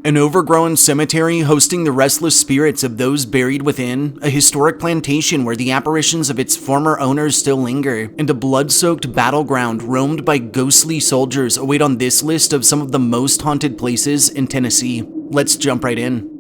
An overgrown cemetery hosting the restless spirits of those buried within, a historic plantation where the apparitions of its former owners still linger, and a blood-soaked battleground roamed by ghostly soldiers await on this list of some of the most haunted places in Tennessee. Let's jump right in.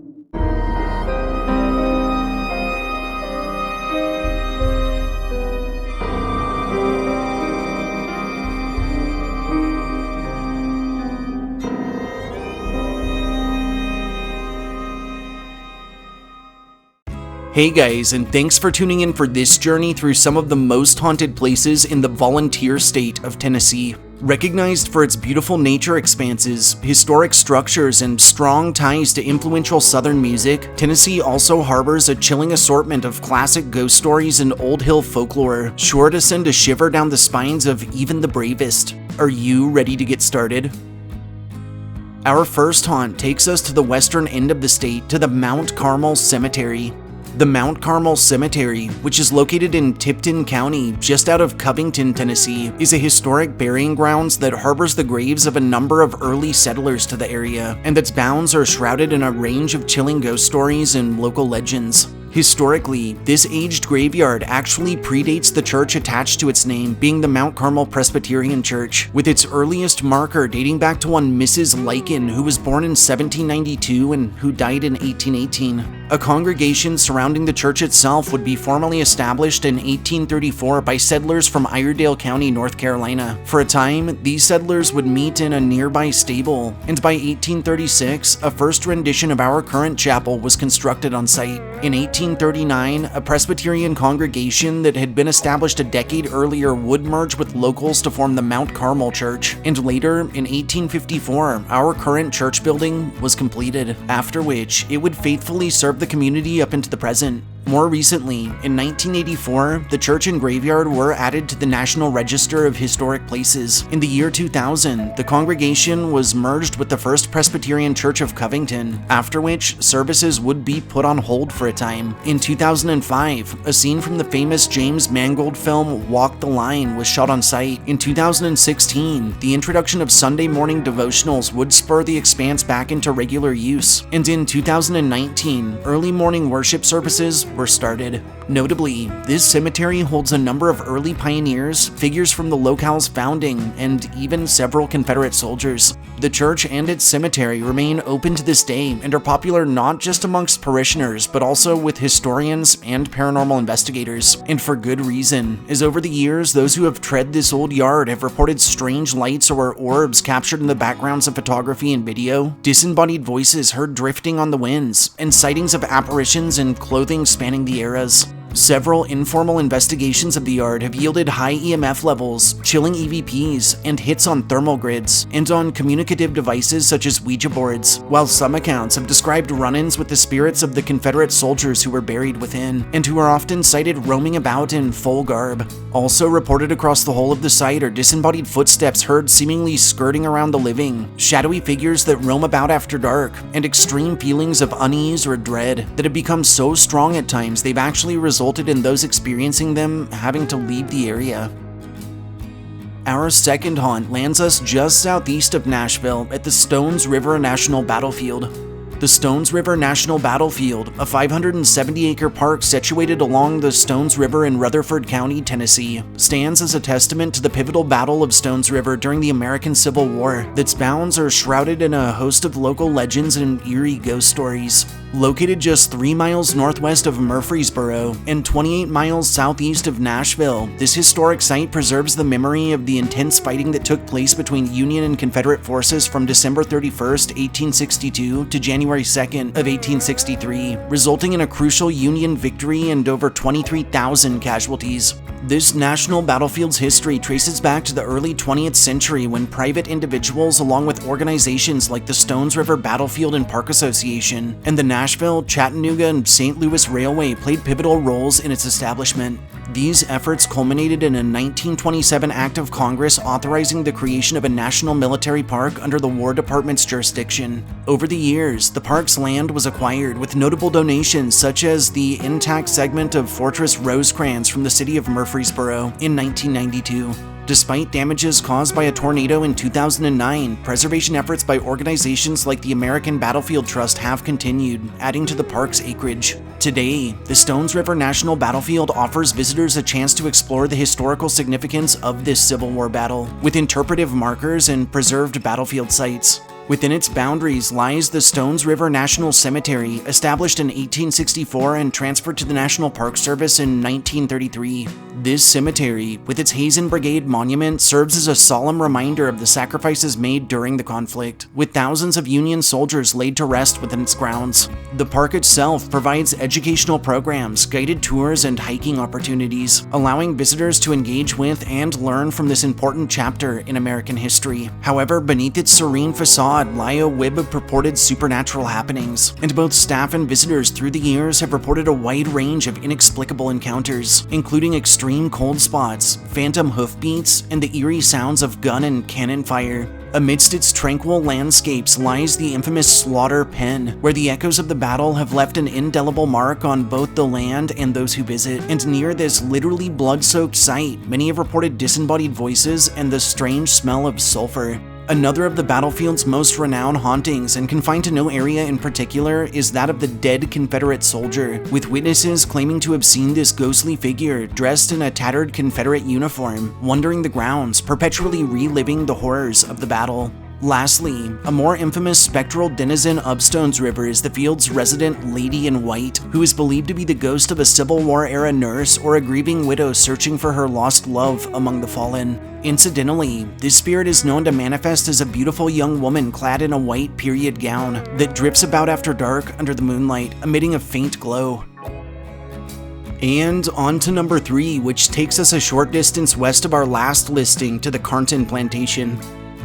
Hey guys, and thanks for tuning in for this journey through some of the most haunted places in the volunteer state of Tennessee. Recognized for its beautiful nature expanses, historic structures, and strong ties to influential Southern music, Tennessee also harbors a chilling assortment of classic ghost stories and old hill folklore, sure to send a shiver down the spines of even the bravest. Are you ready to get started? Our first haunt takes us to the western end of the state, to the Mount Carmel Cemetery. The Mount Carmel Cemetery, which is located in Tipton County, just out of Covington, Tennessee, is a historic burying grounds that harbors the graves of a number of early settlers to the area, and its bounds are shrouded in a range of chilling ghost stories and local legends. Historically, this aged graveyard actually predates the church attached to its name, being the Mount Carmel Presbyterian Church, with its earliest marker dating back to one Mrs. Lycan, who was born in 1792 and who died in 1818. A congregation surrounding the church itself would be formally established in 1834 by settlers from Iredell County, North Carolina. For a time, these settlers would meet in a nearby stable, and by 1836, a first rendition of our current chapel was constructed on site. In 1839, a Presbyterian congregation that had been established a decade earlier would merge with locals to form the Mount Carmel Church, and later, in 1854, our current church building was completed, after which it would faithfully serve the community up into the present. More recently, in 1984, the church and graveyard were added to the National Register of Historic Places. In the year 2000, the congregation was merged with the First Presbyterian Church of Covington, after which services would be put on hold for a time. In 2005, a scene from the famous James Mangold film Walk the Line was shot on site. In 2016, the introduction of Sunday morning devotionals would spur the expanse back into regular use. And in 2019, early morning worship services were started. Notably, this cemetery holds a number of early pioneers, figures from the locale's founding, and even several Confederate soldiers. The church and its cemetery remain open to this day and are popular not just amongst parishioners, but also with historians and paranormal investigators. And for good reason, as over the years, those who have tread this old yard have reported strange lights or orbs captured in the backgrounds of photography and video, disembodied voices heard drifting on the winds, and sightings of apparitions in clothing spanning the eras. Several informal investigations of the yard have yielded high EMF levels, chilling EVPs, and hits on thermal grids, and on communicative devices such as Ouija boards, while some accounts have described run-ins with the spirits of the Confederate soldiers who were buried within, and who are often sighted roaming about in full garb. Also reported across the whole of the site are disembodied footsteps heard seemingly skirting around the living, shadowy figures that roam about after dark, and extreme feelings of unease or dread that have become so strong at times they've actually resulted in those experiencing them having to leave the area. Our second haunt lands us just southeast of Nashville at the Stones River National Battlefield. The Stones River National Battlefield, a 570-acre park situated along the Stones River in Rutherford County, Tennessee, stands as a testament to the pivotal Battle of Stones River during the American Civil War. Its bounds are shrouded in a host of local legends and eerie ghost stories. Located just 3 miles northwest of Murfreesboro and 28 miles southeast of Nashville, this historic site preserves the memory of the intense fighting that took place between Union and Confederate forces from December 31st, 1862 to January 2nd of 1863, resulting in a crucial Union victory and over 23,000 casualties. This national battlefield's history traces back to the early 20th century when private individuals, along with organizations like the Stones River Battlefield and Park Association and the Nashville, Chattanooga, and St. Louis Railway, played pivotal roles in its establishment. These efforts culminated in a 1927 act of Congress authorizing the creation of a national military park under the War Department's jurisdiction. Over the years, the park's land was acquired with notable donations such as the intact segment of Fortress Rosecrans from the city of Murfreesboro in 1992. Despite damages caused by a tornado in 2009, preservation efforts by organizations like the American Battlefield Trust have continued, adding to the park's acreage. Today, the Stones River National Battlefield offers visitors a chance to explore the historical significance of this Civil War battle, with interpretive markers and preserved battlefield sites. Within its boundaries lies the Stones River National Cemetery, established in 1864 and transferred to the National Park Service in 1933. This cemetery, with its Hazen Brigade monument, serves as a solemn reminder of the sacrifices made during the conflict, with thousands of Union soldiers laid to rest within its grounds. The park itself provides educational programs, guided tours, and hiking opportunities, allowing visitors to engage with and learn from this important chapter in American history. However, beneath its serene facade lie a web of purported supernatural happenings, and both staff and visitors through the years have reported a wide range of inexplicable encounters, including extreme cold spots, phantom hoofbeats, and the eerie sounds of gun and cannon fire. Amidst its tranquil landscapes lies the infamous Slaughter Pen, where the echoes of the battle have left an indelible mark on both the land and those who visit. And near this literally blood-soaked site, many have reported disembodied voices and the strange smell of sulfur. Another of the battlefield's most renowned hauntings, and confined to no area in particular, is that of the dead Confederate soldier, with witnesses claiming to have seen this ghostly figure dressed in a tattered Confederate uniform, wandering the grounds, perpetually reliving the horrors of the battle. Lastly, a more infamous spectral denizen of Stones River is the field's resident Lady in White, who is believed to be the ghost of a Civil War-era nurse or a grieving widow searching for her lost love among the fallen. Incidentally, this spirit is known to manifest as a beautiful young woman clad in a white period gown that drips about after dark under the moonlight, emitting a faint glow. And on to number 3, which takes us a short distance west of our last listing to the Caron Plantation.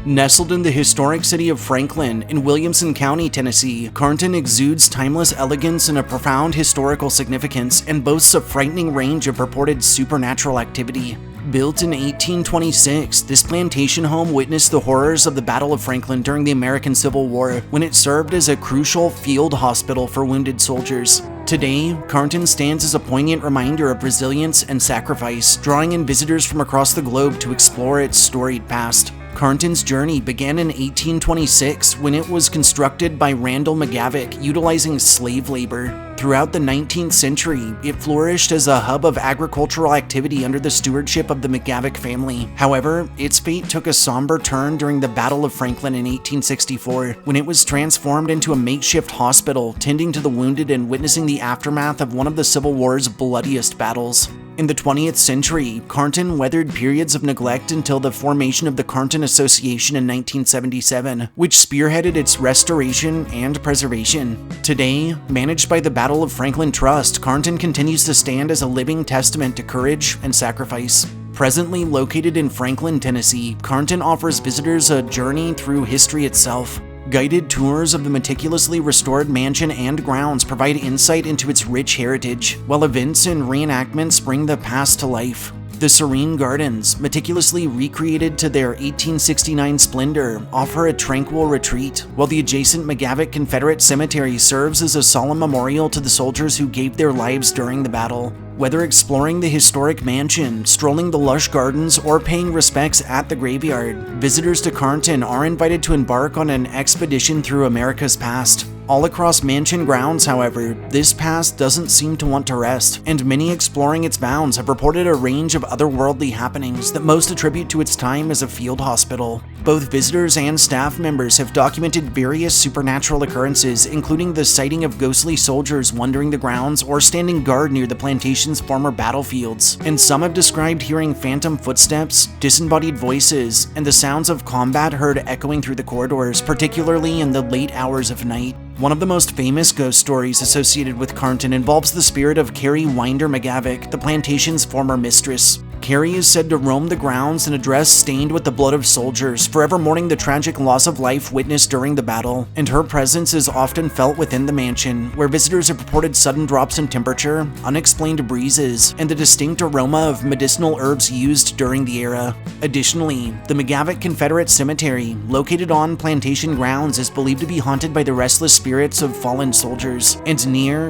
Nestled in the historic city of Franklin in Williamson County, Tennessee, Caron exudes timeless elegance and a profound historical significance, and boasts a frightening range of purported supernatural activity. Built in 1826, this plantation home witnessed the horrors of the Battle of Franklin during the American Civil War, when it served as a crucial field hospital for wounded soldiers. Today, Caron stands as a poignant reminder of resilience and sacrifice, drawing in visitors from across the globe to explore its storied past. Caron's journey began in 1826 when it was constructed by Randall McGavick utilizing slave labor. Throughout the 19th century, it flourished as a hub of agricultural activity under the stewardship of the McGavick family. However, its fate took a somber turn during the Battle of Franklin in 1864, when it was transformed into a makeshift hospital, tending to the wounded and witnessing the aftermath of one of the Civil War's bloodiest battles. In the 20th century, Caron weathered periods of neglect until the formation of the Caron Association in 1977, which spearheaded its restoration and preservation. Today, managed by the Battle of Franklin Trust, Caron continues to stand as a living testament to courage and sacrifice. Presently located in Franklin, Tennessee, Caron offers visitors a journey through history itself. Guided tours of the meticulously restored mansion and grounds provide insight into its rich heritage, while events and reenactments bring the past to life. The serene gardens, meticulously recreated to their 1869 splendor, offer a tranquil retreat, while the adjacent McGavick Confederate Cemetery serves as a solemn memorial to the soldiers who gave their lives during the battle. Whether exploring the historic mansion, strolling the lush gardens, or paying respects at the graveyard, visitors to Caron are invited to embark on an expedition through America's past. All across mansion grounds, however, this past doesn't seem to want to rest, and many exploring its bounds have reported a range of otherworldly happenings that most attribute to its time as a field hospital. Both visitors and staff members have documented various supernatural occurrences, including the sighting of ghostly soldiers wandering the grounds or standing guard near the plantation's former battlefields, and some have described hearing phantom footsteps, disembodied voices, and the sounds of combat heard echoing through the corridors, particularly in the late hours of night. One of the most famous ghost stories associated with Caron involves the spirit of Carrie Winder McGavick, the plantation's former mistress. Carrie is said to roam the grounds in a dress stained with the blood of soldiers, forever mourning the tragic loss of life witnessed during the battle, and her presence is often felt within the mansion, where visitors have reported sudden drops in temperature, unexplained breezes, and the distinct aroma of medicinal herbs used during the era. Additionally, the McGavick Confederate Cemetery, located on plantation grounds, is believed to be haunted by the restless spirits of fallen soldiers, and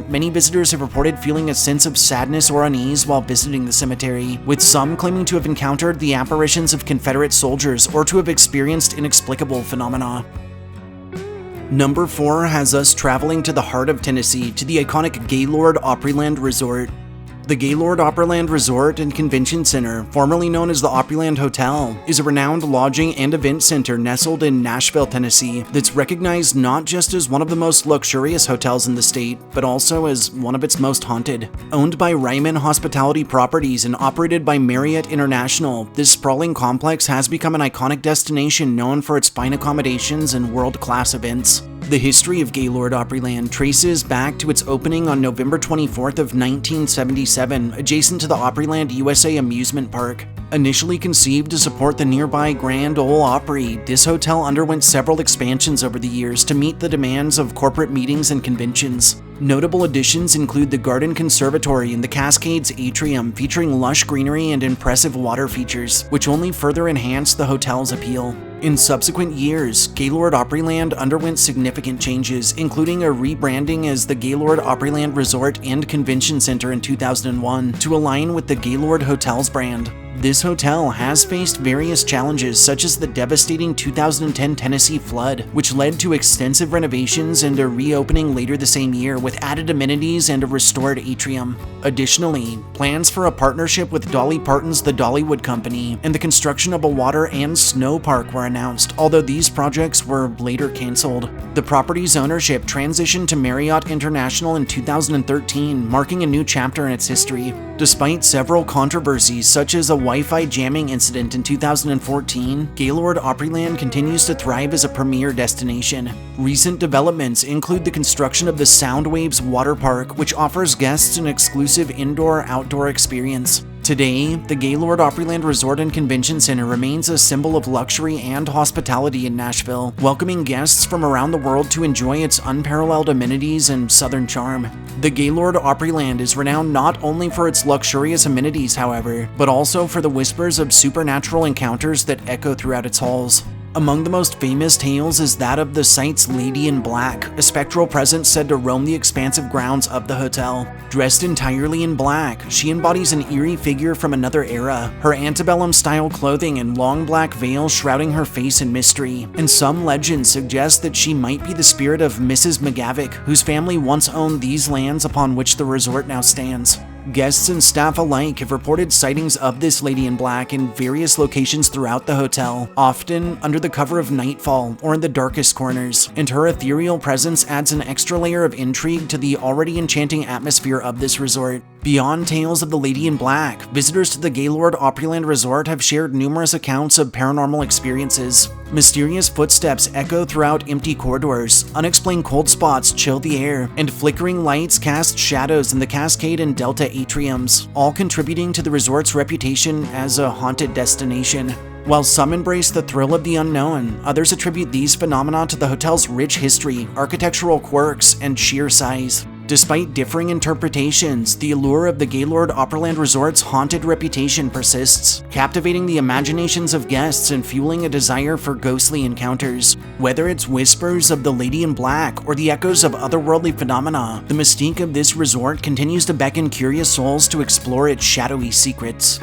many visitors have reported feeling a sense of sadness or unease while visiting the cemetery, with some some claiming to have encountered the apparitions of Confederate soldiers or to have experienced inexplicable phenomena. Number 4 has us traveling to the heart of Tennessee to the iconic Gaylord Opryland Resort. The Gaylord Opryland Resort and Convention Center, formerly known as the Opryland Hotel, is a renowned lodging and event center nestled in Nashville, Tennessee, that's recognized not just as one of the most luxurious hotels in the state, but also as one of its most haunted. Owned by Ryman Hospitality Properties and operated by Marriott International, this sprawling complex has become an iconic destination known for its fine accommodations and world-class events. The history of Gaylord Opryland traces back to its opening on November 24th of 1977, adjacent to the Opryland USA amusement park. Initially conceived to support the nearby Grand Ole Opry, this hotel underwent several expansions over the years to meet the demands of corporate meetings and conventions. Notable additions include the Garden Conservatory and the Cascades Atrium, featuring lush greenery and impressive water features, which only further enhanced the hotel's appeal. In subsequent years, Gaylord Opryland underwent significant changes, including a rebranding as the Gaylord Opryland Resort and Convention Center in 2001 to align with the Gaylord Hotels brand. This hotel has faced various challenges, such as the devastating 2010 Tennessee flood, which led to extensive renovations and a reopening later the same year with added amenities and a restored atrium. Additionally, plans for a partnership with Dolly Parton's The Dollywood Company and the construction of a water and snow park were announced, although these projects were later canceled. The property's ownership transitioned to Marriott International in 2013, marking a new chapter in its history. Despite several controversies, such as a Wi-Fi jamming incident in 2014, Gaylord Opryland continues to thrive as a premier destination. Recent developments include the construction of the Soundwaves Water Park, which offers guests an exclusive indoor-outdoor experience. Today, the Gaylord Opryland Resort and Convention Center remains a symbol of luxury and hospitality in Nashville, welcoming guests from around the world to enjoy its unparalleled amenities and southern charm. The Gaylord Opryland is renowned not only for its luxurious amenities, however, but also for the whispers of supernatural encounters that echo throughout its halls. Among the most famous tales is that of the site's Lady in Black, a spectral presence said to roam the expansive grounds of the hotel. Dressed entirely in black, she embodies an eerie figure from another era, her antebellum-style clothing and long black veil shrouding her face in mystery, and some legends suggest that she might be the spirit of Mrs. McGavick, whose family once owned these lands upon which the resort now stands. Guests and staff alike have reported sightings of this Lady in Black in various locations throughout the hotel, often under the cover of nightfall or in the darkest corners, and her ethereal presence adds an extra layer of intrigue to the already enchanting atmosphere of this resort. Beyond tales of the Lady in Black, visitors to the Gaylord Opryland Resort have shared numerous accounts of paranormal experiences. Mysterious footsteps echo throughout empty corridors, unexplained cold spots chill the air, and flickering lights cast shadows in the Cascade and Delta atriums, all contributing to the resort's reputation as a haunted destination. While some embrace the thrill of the unknown, others attribute these phenomena to the hotel's rich history, architectural quirks, and sheer size. Despite differing interpretations, the allure of the Gaylord Opryland Resort's haunted reputation persists, captivating the imaginations of guests and fueling a desire for ghostly encounters. Whether it's whispers of the Lady in Black or the echoes of otherworldly phenomena, the mystique of this resort continues to beckon curious souls to explore its shadowy secrets.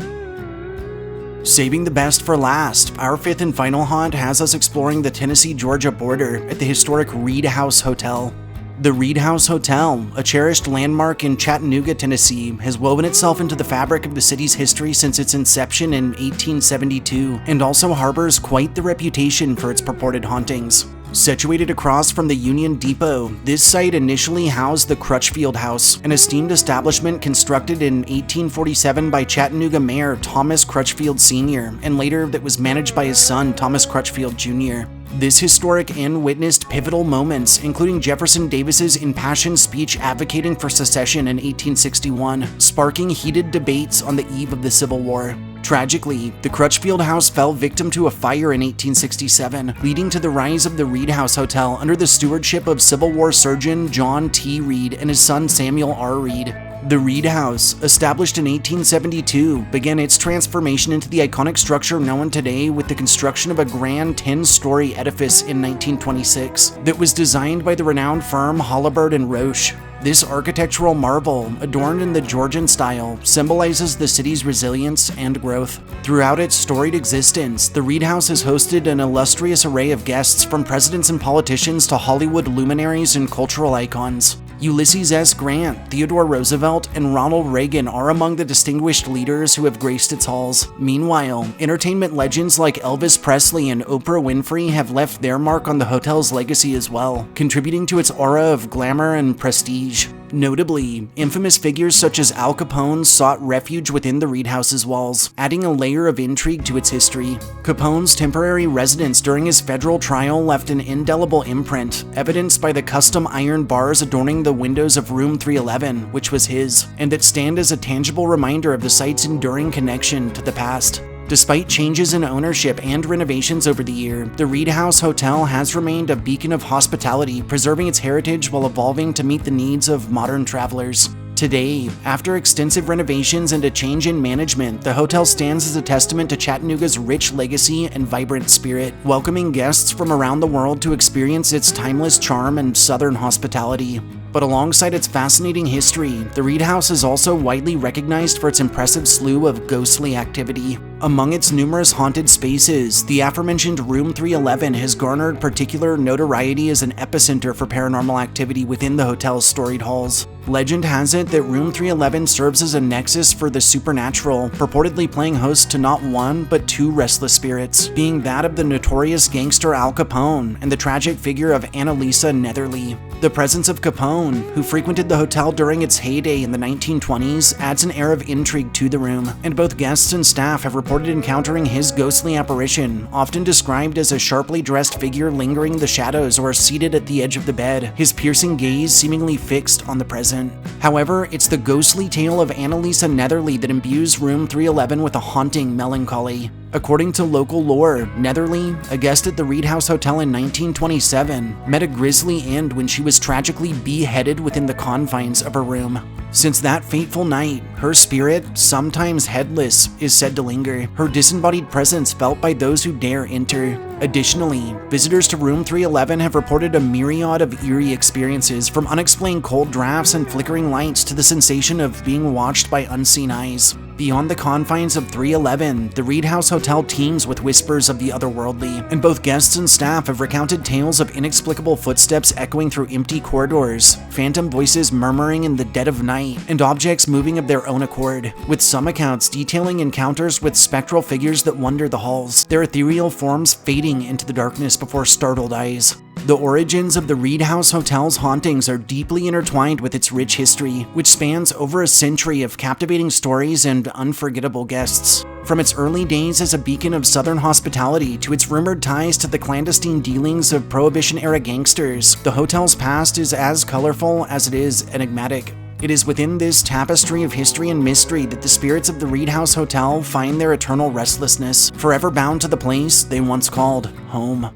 Saving the best for last, our fifth and final haunt has us exploring the Tennessee-Georgia border at the historic Reed House Hotel. The Reed House Hotel, a cherished landmark in Chattanooga, Tennessee, has woven itself into the fabric of the city's history since its inception in 1872, and also harbors quite the reputation for its purported hauntings. Situated across from the Union Depot, this site initially housed the Crutchfield House, an esteemed establishment constructed in 1847 by Chattanooga Mayor Thomas Crutchfield Sr., and later that was managed by his son Thomas Crutchfield Jr. This historic inn witnessed pivotal moments, including Jefferson Davis's impassioned speech advocating for secession in 1861, sparking heated debates on the eve of the Civil War. Tragically, the Crutchfield House fell victim to a fire in 1867, leading to the rise of the Reed House Hotel under the stewardship of Civil War surgeon John T. Reed and his son Samuel R. Reed. The Reed House, established in 1872, began its transformation into the iconic structure known today with the construction of a grand 10-story edifice in 1926 that was designed by the renowned firm Halliburd and Roche. This architectural marvel, adorned in the Georgian style, symbolizes the city's resilience and growth. Throughout its storied existence, the Reed House has hosted an illustrious array of guests from presidents and politicians to Hollywood luminaries and cultural icons. Ulysses S. Grant, Theodore Roosevelt, and Ronald Reagan are among the distinguished leaders who have graced its halls. Meanwhile, entertainment legends like Elvis Presley and Oprah Winfrey have left their mark on the hotel's legacy as well, contributing to its aura of glamour and prestige. Notably, infamous figures such as Al Capone sought refuge within the Reed House's walls, adding a layer of intrigue to its history. Capone's temporary residence during his federal trial left an indelible imprint, evidenced by the custom iron bars adorning the windows of Room 311, which was his, and that stand as a tangible reminder of the site's enduring connection to the past. Despite changes in ownership and renovations over the year, the Reed House Hotel has remained a beacon of hospitality, preserving its heritage while evolving to meet the needs of modern travelers. Today, after extensive renovations and a change in management, the hotel stands as a testament to Chattanooga's rich legacy and vibrant spirit, welcoming guests from around the world to experience its timeless charm and southern hospitality. But alongside its fascinating history, the Reed House is also widely recognized for its impressive slew of ghostly activity. Among its numerous haunted spaces, the aforementioned Room 311 has garnered particular notoriety as an epicenter for paranormal activity within the hotel's storied halls. Legend has it that Room 311 serves as a nexus for the supernatural, purportedly playing host to not one, but two restless spirits, being that of the notorious gangster Al Capone and the tragic figure of Annalisa Netherly. The presence of Capone, who frequented the hotel during its heyday in the 1920s, adds an air of intrigue to the room, and both guests and staff have reported encountering his ghostly apparition, often described as a sharply dressed figure lingering in the shadows or seated at the edge of the bed, his piercing gaze seemingly fixed on the present. However, it's the ghostly tale of Annalisa Netherly that imbues Room 311 with a haunting melancholy. According to local lore, Netherly, a guest at the Reed House Hotel in 1927, met a grisly end when she was tragically beheaded within the confines of her room. Since that fateful night, her spirit, sometimes headless, is said to linger, her disembodied presence felt by those who dare enter. Additionally, visitors to Room 311 have reported a myriad of eerie experiences, from unexplained cold drafts and flickering lights to the sensation of being watched by unseen eyes. Beyond the confines of 311, the Reed House Hotel teems with whispers of the otherworldly, and both guests and staff have recounted tales of inexplicable footsteps echoing through empty corridors, phantom voices murmuring in the dead of night, and objects moving of their own accord, with some accounts detailing encounters with spectral figures that wander the halls, their ethereal forms fading into the darkness before startled eyes. The origins of the Reed House Hotel's hauntings are deeply intertwined with its rich history, which spans over a century of captivating stories and unforgettable guests. From its early days as a beacon of southern hospitality to its rumored ties to the clandestine dealings of Prohibition-era gangsters, the hotel's past is as colorful as it is enigmatic. It is within this tapestry of history and mystery that the spirits of the Reed House Hotel find their eternal restlessness, forever bound to the place they once called home.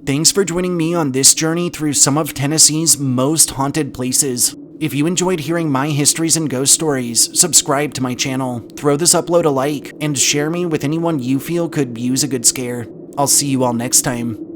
Thanks for joining me on this journey through some of Tennessee's most haunted places. If you enjoyed hearing my histories and ghost stories, subscribe to my channel, throw this upload a like, and share me with anyone you feel could use a good scare. I'll see you all next time.